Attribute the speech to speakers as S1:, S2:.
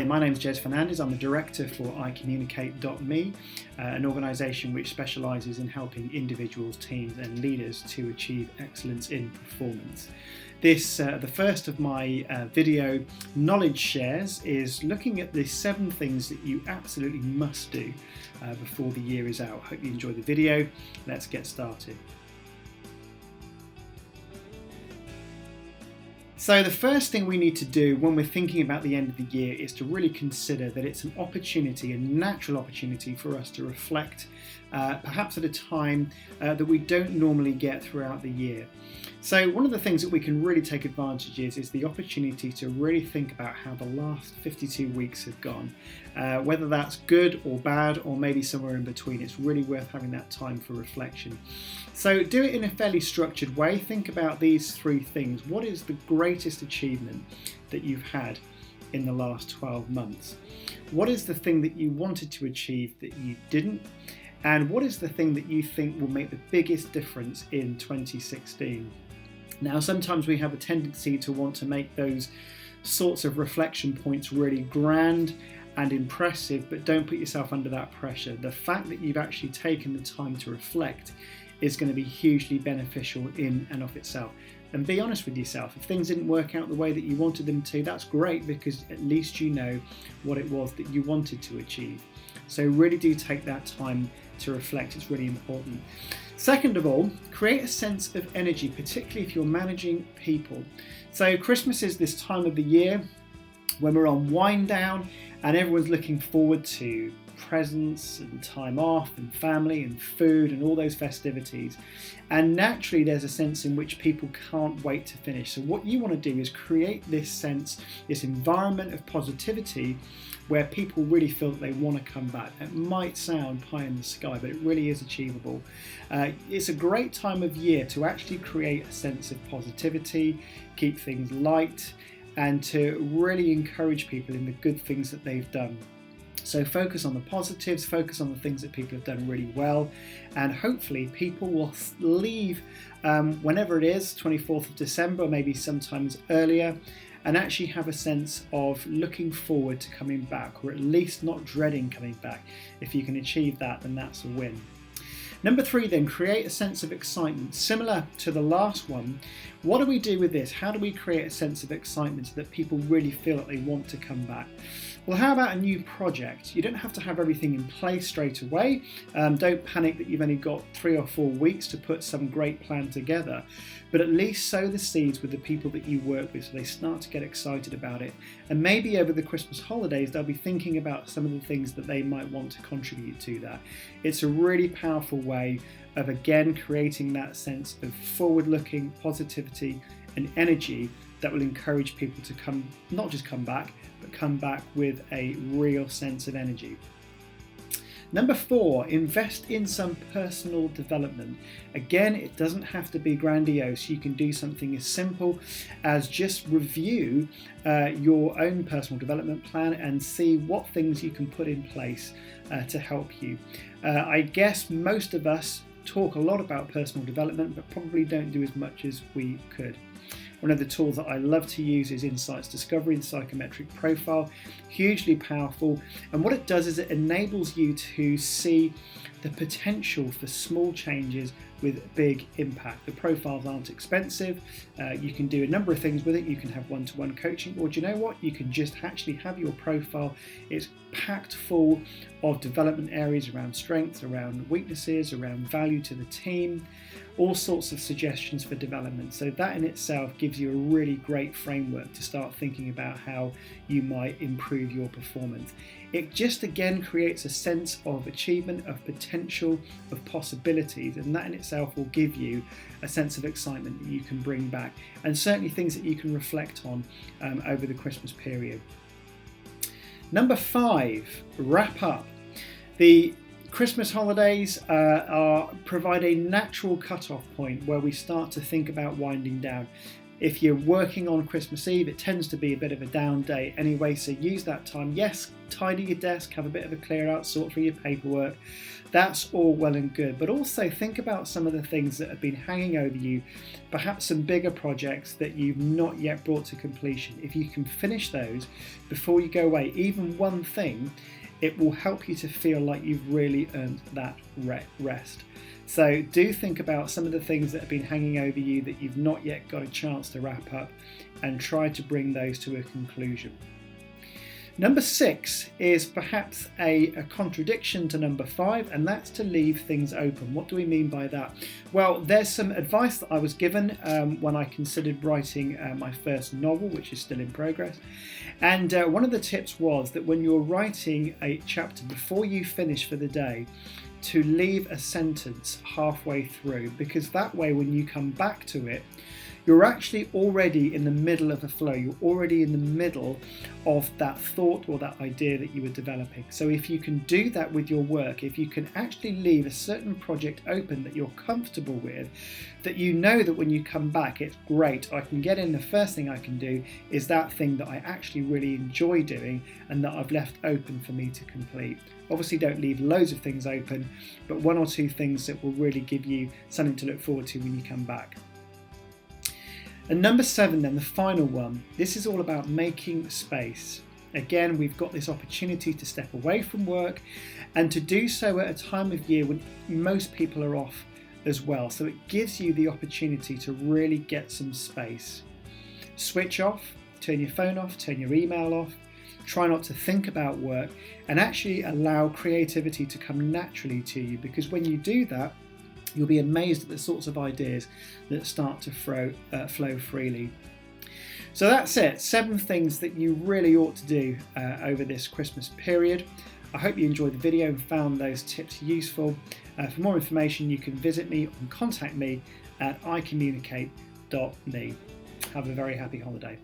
S1: Hi, my name is Jez Fernandez. I'm the director for iCommunicate.me, an organisation which specialises in helping individuals, teams and leaders to achieve excellence in performance. This, the first of my video knowledge shares, is looking at the 7 things that you absolutely must do before the year is out. Hope you enjoy the video. Let's get started. So the first thing we need to do when we're thinking about the end of the year is to really consider that it's an opportunity, a natural opportunity for us to reflect, perhaps at a time that we don't normally get throughout the year. So one of the things that we can really take advantage is the opportunity to really think about how the last 52 weeks have gone. Whether that's good or bad or maybe somewhere in between, it's really worth having that time for reflection. So do it in a fairly structured way. Think about these 3 things. What is the greatest achievement that you've had in the last 12 months? What is the thing that you wanted to achieve that you didn't? And what is the thing that you think will make the biggest difference in 2016? Now, sometimes we have a tendency to want to make those sorts of reflection points really grand and impressive, but don't put yourself under that pressure. The fact that you've actually taken the time to reflect is going to be hugely beneficial in and of itself. And be honest with yourself. If things didn't work out the way that you wanted them to, that's great, because at least you know what it was that you wanted to achieve. So really do take that time to reflect. It's really important. Second of all, create a sense of energy, particularly if you're managing people. So Christmas is this time of the year when we're on wind down and everyone's looking forward to presents and time off and family and food and all those festivities, and naturally there's a sense in which people can't wait to finish. So what you want to do is create this sense, this environment of positivity where people really feel that they want to come back. It might sound pie in the sky, but it really is achievable. It's a great time of year to actually create a sense of positivity, keep things light, and to really encourage people in the good things that they've done. So focus on the positives, focus on the things that people have done really well, and hopefully people will leave whenever it is, 24th of December, maybe sometimes earlier, and actually have a sense of looking forward to coming back, or at least not dreading coming back. If you can achieve that, then that's a win. Number 3 then, create a sense of excitement. Similar to the last one, what do we do with this? How do we create a sense of excitement so that people really feel that they want to come back? Well, how about a new project? You don't have to have everything in place straight away. Don't panic that you've only got 3 or 4 weeks to put some great plan together, but at least sow the seeds with the people that you work with so they start to get excited about it. And maybe over the Christmas holidays, they'll be thinking about some of the things that they might want to contribute to that. It's a really powerful way of, again, creating that sense of forward-looking positivity and energy that will encourage people to come, not just come back, but come back with a real sense of energy. Number 4, invest in some personal development. Again, it doesn't have to be grandiose. You can do something as simple as just review your own personal development plan and see what things you can put in place to help you. I guess most of us talk a lot about personal development, but probably don't do as much as we could. One of the tools that I love to use is Insights Discovery, the psychometric profile, hugely powerful. And what it does is it enables you to see the potential for small changes with big impact. The profiles aren't expensive. You can do a number of things with it. You can have one-to-one coaching, or do you know what? You can just actually have your profile. It's packed full of development areas around strengths, around weaknesses, around value to the team, all sorts of suggestions for development. So that in itself gives you a really great framework to start thinking about how you might improve your performance. It just again creates a sense of achievement, of potential, of possibilities, and that in itself will give you a sense of excitement that you can bring back, and certainly things that you can reflect on over the Christmas period. Number 5, wrap up. The Christmas holidays provide a natural cut-off point where we start to think about winding down. If you're working on Christmas Eve, it tends to be a bit of a down day anyway, so use that time. Yes, tidy your desk, have a bit of a clear out, sort through your paperwork. That's all well and good, but also think about some of the things that have been hanging over you, perhaps some bigger projects that you've not yet brought to completion. If you can finish those before you go away, even one thing, it will help you to feel like you've really earned that rest. So do think about some of the things that have been hanging over you that you've not yet got a chance to wrap up, and try to bring those to a conclusion. Number 6 is perhaps a contradiction to number 5, and that's to leave things open. What do we mean by that? Well, there's some advice that I was given when I considered writing my first novel, which is still in progress. And one of the tips was that when you're writing a chapter, before you finish for the day, to leave a sentence halfway through, because that way when you come back to it, you're actually already in the middle of a flow. You're already in the middle of that thought or that idea that you were developing. So if you can do that with your work, if you can actually leave a certain project open that you're comfortable with, that you know that when you come back, it's great, I can get in, the first thing I can do is that thing that I actually really enjoy doing and that I've left open for me to complete. Obviously don't leave loads of things open, but 1 or 2 things that will really give you something to look forward to when you come back. And number 7 then, the final one, this is all about making space. Again, we've got this opportunity to step away from work and to do so at a time of year when most people are off as well. So it gives you the opportunity to really get some space. Switch off, turn your phone off, turn your email off, try not to think about work, and actually allow creativity to come naturally to you, because when you do that, you'll be amazed at the sorts of ideas that start to flow freely. So that's it, 7 things that you really ought to do over this Christmas period. I hope you enjoyed the video and found those tips useful. For more information, you can visit me and contact me at icommunicate.me. Have a very happy holiday.